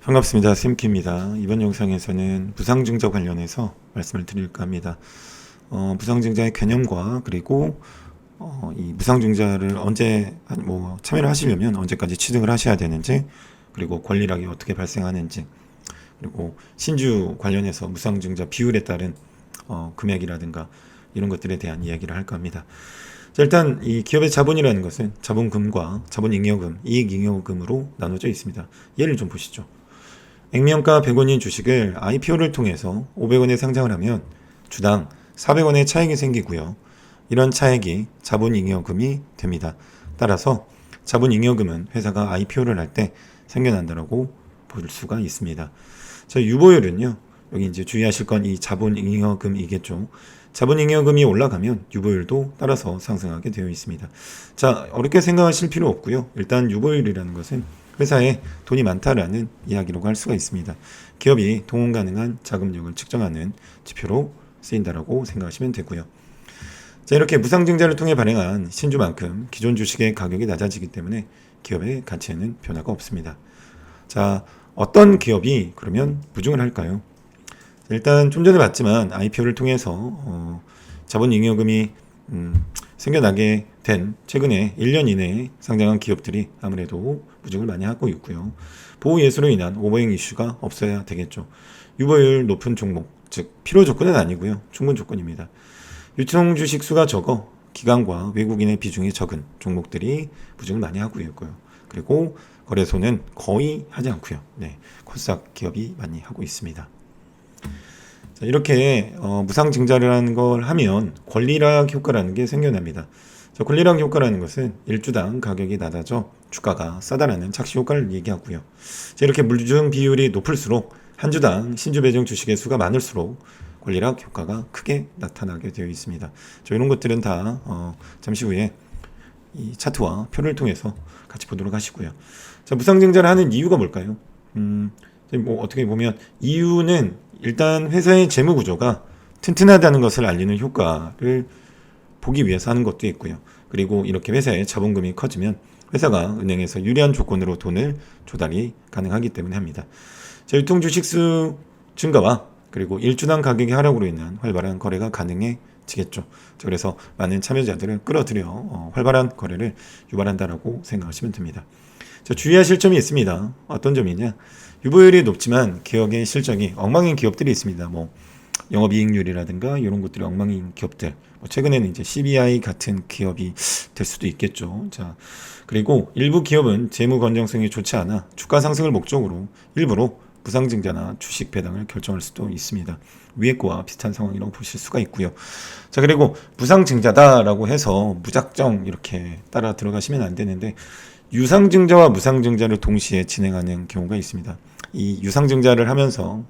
반갑습니다. 쌤키입니다. 이번 영상에서는 무상증자 관련해서 말씀을 드릴까 합니다. 무상증자의 개념과 그리고 이 무상증자를 언제 참여를 하시려면 언제까지 취득을 하셔야 되는지, 그리고 권리락이 어떻게 발생하는지, 그리고 신주 관련해서 무상증자 비율에 따른 금액이라든가 이런 것들에 대한 이야기를 할까 합니다. 자, 일단 이 기업의 자본이라는 것은 자본금과 자본잉여금, 이익잉여금으로 나눠져 있습니다. 예를 좀 보시죠. 액면가 100원인 주식을 IPO를 통해서 500원에 상장을 하면 주당 400원의 차익이 생기고요. 이런 차익이 자본잉여금이 됩니다. 따라서 자본잉여금은 회사가 IPO를 할 때 생겨난다고 볼 수가 있습니다. 자, 유보율은요. 여기 이제 주의하실 건 이 자본잉여금이겠죠. 자본잉여금이 올라가면 유보율도 따라서 상승하게 되어 있습니다. 자, 어렵게 생각하실 필요 없고요. 일단 유보율이라는 것은 회사에 돈이 많다라는 이야기로 할 수가 있습니다. 기업이 동원 가능한 자금력을 측정하는 지표로 쓰인다라고 생각하시면 되고요. 자, 이렇게 무상증자를 통해 발행한 신주만큼 기존 주식의 가격이 낮아지기 때문에 기업의 가치에는 변화가 없습니다. 자, 어떤 기업이 그러면 무증을 할까요? 일단 좀 전에 봤지만 IPO를 통해서 자본잉여금이 생겨나게 된 최근에 1년 이내에 상장한 기업들이 아무래도 무증을 많이 하고 있고요. 보호예수로 인한 오버행 이슈가 없어야 되겠죠. 유보율 높은 종목, 즉 필요 조건은 아니고요. 충분 조건입니다. 유통 주식 수가 적어 기관과 외국인의 비중이 적은 종목들이 무증을 많이 하고 있고요. 그리고 거래소는 거의 하지 않고요. 코스닥 기업이 많이 하고 있습니다. 자, 이렇게 무상증자를 하는 걸 하면 권리락 효과라는 게 생겨납니다. 자, 권리락 효과라는 것은 일주당 가격이 낮아져 주가가 싸다라는 착시 효과를 얘기하고요. 자, 이렇게 무증 비율이 높을수록 한 주당 신주 배정 주식의 수가 많을수록 권리락 효과가 크게 나타나게 되어 있습니다. 자, 이런 것들은 다 잠시 후에 이 차트와 표를 통해서 같이 보도록 하시고요. 자, 무상증자를 하는 이유가 뭘까요? 어떻게 보면 이유는 일단 회사의 재무 구조가 튼튼하다는 것을 알리는 효과를 보기 위해서 하는 것도 있고요. 그리고 이렇게 회사의 자본금이 커지면 회사가 은행에서 유리한 조건으로 돈을 조달이 가능하기 때문에 합니다. 자, 유통 주식수 증가와 그리고 일주당 가격의 하락으로 인한 활발한 거래가 가능해지겠죠. 자, 그래서 많은 참여자들을 끌어들여 활발한 거래를 유발한다라고 생각하시면 됩니다. 자, 주의하실 점이 있습니다. 어떤 점이냐? 유보율이 높지만 기업의 실적이 엉망인 기업들이 있습니다. 영업이익률이라든가 이런 것들이 엉망인 기업들. 최근에는 이제 CBI 같은 기업이 될 수도 있겠죠. 자, 그리고 일부 기업은 재무 건전성이 좋지 않아 주가 상승을 목적으로 일부러 무상증자나 주식 배당을 결정할 수도 있습니다. 위에 거와 비슷한 상황이라고 보실 수가 있고요. 자, 그리고 무상증자다라고 해서 무작정 이렇게 따라 들어가시면 안 되는데 유상증자와 무상증자를 동시에 진행하는 경우가 있습니다. 이 유상증자를 하면서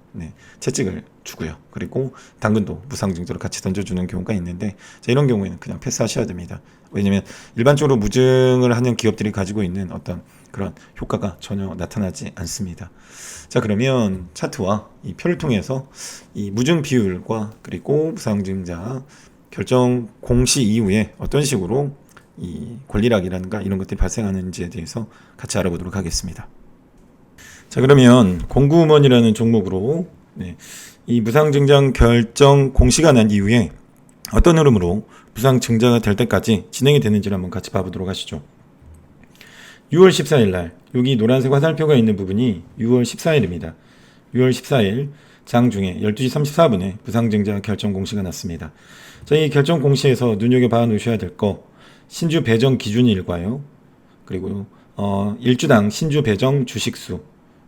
채찍을 주고요. 그리고 당근도 무상증자로 같이 던져주는 경우가 있는데, 자, 이런 경우에는 그냥 패스하셔야 됩니다. 왜냐하면 일반적으로 무증을 하는 기업들이 가지고 있는 어떤 그런 효과가 전혀 나타나지 않습니다. 자, 그러면 차트와 이 표를 통해서 이 무증 비율과 그리고 무상증자 결정 공시 이후에 어떤 식으로 이 권리락이라든가 이런 것들이 발생하는지에 대해서 같이 알아보도록 하겠습니다. 자, 그러면 공구먼이라는 종목으로 이 무상증자 결정 공시가 난 이후에 어떤 흐름으로 무상증자가 될 때까지 진행이 되는지를 한번 같이 봐보도록 하시죠. 6월 14일 날 여기 노란색 화살표가 있는 부분이 6월 14일입니다. 6월 14일 장중에 12시 34분에 무상증자 결정 공시가 났습니다. 자, 이 결정 공시에서 눈여겨봐 놓으셔야 될 거, 신주 배정 기준일과요. 그리고 일주당 신주 배정 주식수,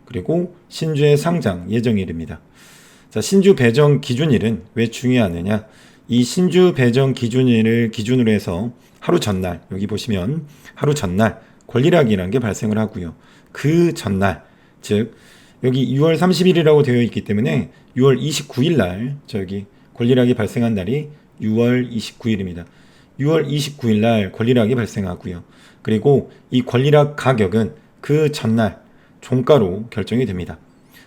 그리고 신주의 상장 예정일입니다. 자, 신주 배정 기준일은 왜 중요하느냐? 이 신주 배정 기준일을 기준으로 해서 하루 전날, 여기 보시면 하루 전날 권리락이라는 게 발생을 하고요. 그 전날, 즉 여기 6월 30일이라고 되어 있기 때문에 6월 29일 날 저기 권리락이 발생한 날이 6월 29일입니다. 6월 29일 날 권리락이 발생하고요. 그리고 이 권리락 가격은 그 전날 종가로 결정이 됩니다.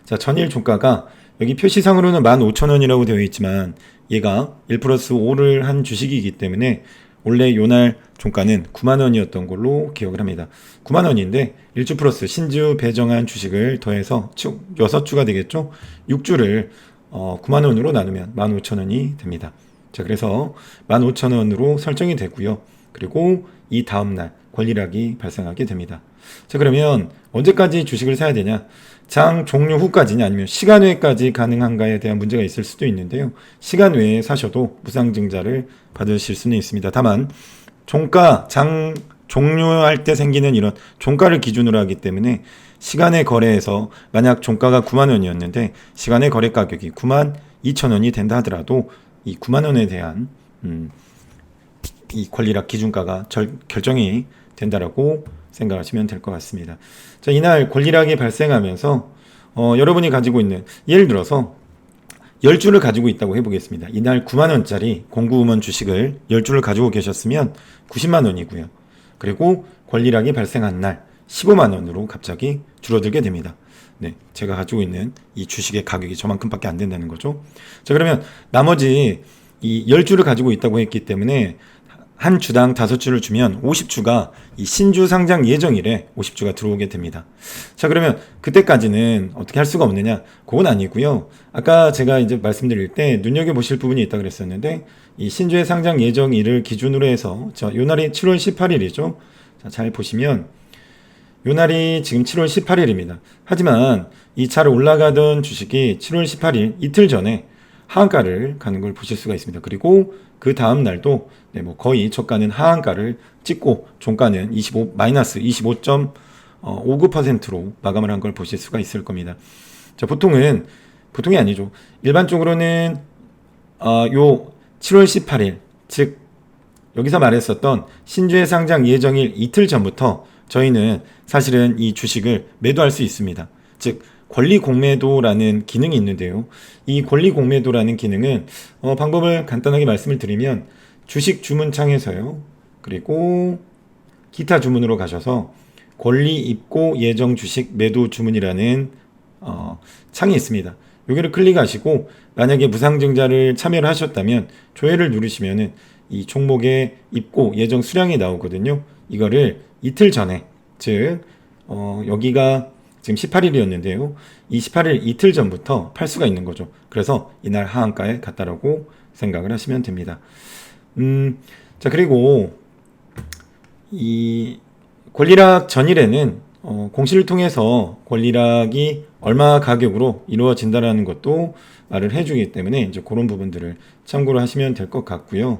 자, 전일 종가가 여기 표시상으로는 15,000원이라고 되어 있지만 얘가 1+5를 한 주식이기 때문에 원래 요날 종가는 9만 원이었던 걸로 기억을 합니다. 9만 원인데 1주 플러스 신주 배정한 주식을 더해서 6주가 되겠죠. 6주를 9만 원으로 나누면 15,000원이 됩니다. 자, 그래서 15,000원으로 설정이 되고요. 그리고 이 다음날 권리락이 발생하게 됩니다. 자, 그러면 언제까지 주식을 사야 되냐? 장 종료 후까지냐 아니면 시간 외까지 가능한가에 대한 문제가 있을 수도 있는데요. 시간 외에 사셔도 무상증자를 받으실 수는 있습니다. 다만 종가 장 종료할 때 생기는 이런 종가를 기준으로 하기 때문에 시간의 거래에서 만약 종가가 9만 원이었는데 시간의 거래 가격이 9만 2천 원이 된다 하더라도 이 9만 원에 대한 이 권리락 기준가가 결정이 된다라고 생각하시면 될 것 같습니다. 자, 이날 권리락이 발생하면서 여러분이 가지고 있는 예를 들어서 10주를 가지고 있다고 해보겠습니다. 이날 9만 원짜리 공구음원 주식을 10주를 가지고 계셨으면 90만 원이고요. 그리고 권리락이 발생한 날 15만 원으로 갑자기 줄어들게 됩니다. 네, 제가 가지고 있는 이 주식의 가격이 저만큼밖에 안 된다는 거죠. 자, 그러면 나머지 이 10주를 가지고 있다고 했기 때문에 한 주당 5주를 주면 50주가 이 신주 상장 예정일에 50주가 들어오게 됩니다. 자, 그러면 그때까지는 어떻게 할 수가 없느냐? 그건 아니고요. 아까 제가 이제 말씀드릴 때 눈여겨보실 부분이 있다고 그랬었는데 이 신주의 상장 예정일을 기준으로 해서 요 날이 7월 18일이죠. 자, 잘 보시면 요 날이 지금 7월 18일입니다. 하지만 이 잘 올라가던 주식이 7월 18일 이틀 전에 하한가를 가는 걸 보실 수가 있습니다. 그리고 그 다음 날도 거의 저가는 하한가를 찍고 종가는 마이너스 25.59%로 마감을 한 걸 보실 수가 있을 겁니다. 자, 보통이 아니죠. 일반적으로는 요 7월 18일, 즉 여기서 말했었던 신주의 상장 예정일 이틀 전부터 저희는 사실은 이 주식을 매도할 수 있습니다. 즉 권리 공매도라는 기능이 있는데요. 이 권리 공매도라는 기능은 방법을 간단하게 말씀을 드리면 주식 주문창에서요. 그리고 기타 주문으로 가셔서 권리 입고 예정 주식 매도 주문이라는 창이 있습니다. 여기를 클릭하시고 만약에 무상증자를 참여를 하셨다면 조회를 누르시면은 이 종목의 입고 예정 수량이 나오거든요. 이거를 이틀 전에 즉 여기가 지금 18일이었는데요. 이 18일 이틀 전부터 팔 수가 있는 거죠. 그래서 이날 하한가에 갔다라고 생각을 하시면 됩니다. 자, 그리고 이 권리락 전일에는 공시를 통해서 권리락이 얼마 가격으로 이루어진다라는 것도 말을 해주기 때문에 이제 그런 부분들을 참고를 하시면 될 것 같고요.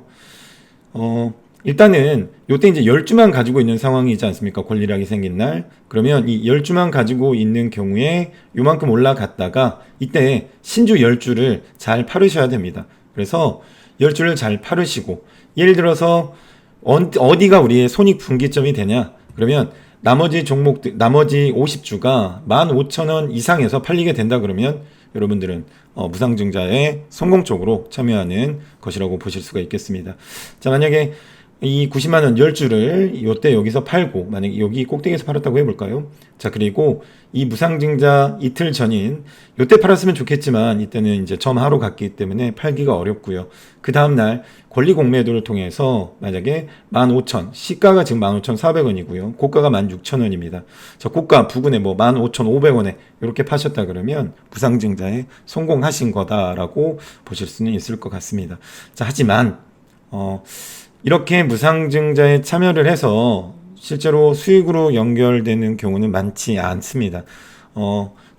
일단은 요때 이제 10주만 가지고 있는 상황이지 않습니까? 권리락이 생긴 날. 그러면 이 10주만 가지고 있는 경우에 요만큼 올라갔다가 이때 신주 10주를 잘 파르셔야 됩니다. 그래서 10주를 잘 파르시고 예를 들어서 어디가 우리의 손익 분기점이 되냐? 그러면 나머지 종목들, 나머지 50주가 15,000원 이상에서 팔리게 된다 그러면 여러분들은 무상증자에 성공적으로 참여하는 것이라고 보실 수가 있겠습니다. 자, 만약에 이 90만 원 10주를 요때 여기서 팔고 만약에 여기 꼭대기에서 팔았다고 해볼까요? 자, 그리고 이 무상증자 이틀 전인 요때 팔았으면 좋겠지만 이때는 이제 점하로 갔기 때문에 팔기가 어렵고요. 그 다음날 권리공매도를 통해서 만약에 15,000 시가가 지금 15,400원이고요. 고가가 16,000원입니다. 저 고가 부근에 15,500원에 이렇게 파셨다 그러면 무상증자에 성공하신 거다라고 보실 수는 있을 것 같습니다. 자, 하지만 이렇게 무상증자에 참여를 해서 실제로 수익으로 연결되는 경우는 많지 않습니다.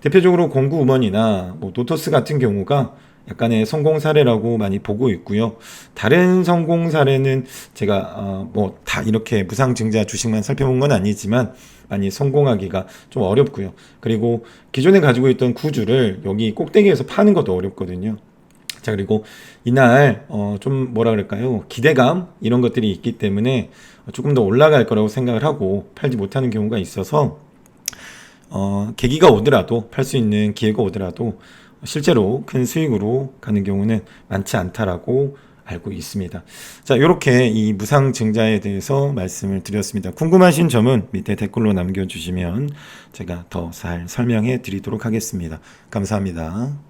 대표적으로 공구음원이나 노토스 같은 경우가 약간의 성공 사례라고 많이 보고 있고요. 다른 성공 사례는 제가 다 이렇게 무상증자 주식만 살펴본 건 아니지만 많이 성공하기가 좀 어렵고요. 그리고 기존에 가지고 있던 구주를 여기 꼭대기에서 파는 것도 어렵거든요. 자, 그리고 이날 좀 뭐라 그럴까요? 기대감 이런 것들이 있기 때문에 조금 더 올라갈 거라고 생각을 하고 팔지 못하는 경우가 있어서 계기가 오더라도 팔 수 있는 기회가 오더라도 실제로 큰 수익으로 가는 경우는 많지 않다라고 알고 있습니다. 자, 이렇게 이 무상증자에 대해서 말씀을 드렸습니다. 궁금하신 점은 밑에 댓글로 남겨주시면 제가 더 잘 설명해 드리도록 하겠습니다. 감사합니다.